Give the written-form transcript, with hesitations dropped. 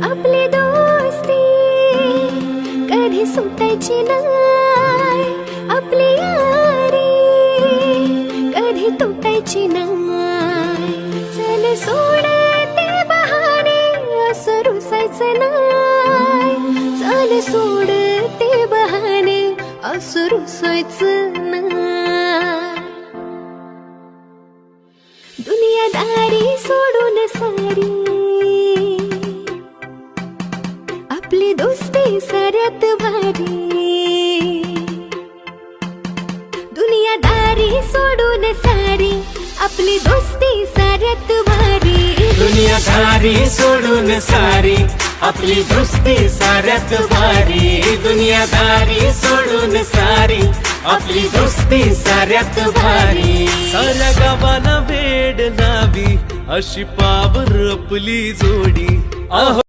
आपली दोस्ती कधी सुटायची नाही, आपली यारी कधी तुटायची नाही. चल सोड ते बहाने, असं रुसायचं नाही. चल सोड ते बहाने, असं रुसायचं नाही. दुनियादारी सोडून सारी, आपली दोस्ती साऱ्यात भारी. दुनियादारी सोडून सारी, आपली दोस्ती साऱ्यात भारी. दुनियादारी सोडून सारी, आपली दोस्ती साऱ्यात भारी. दुनियादारी सोडून सारी, आपली दोस्ती साऱ्यात भारी. साऱ्या गावाला वेड लावी, अशी पावर आपली जोडी. अहो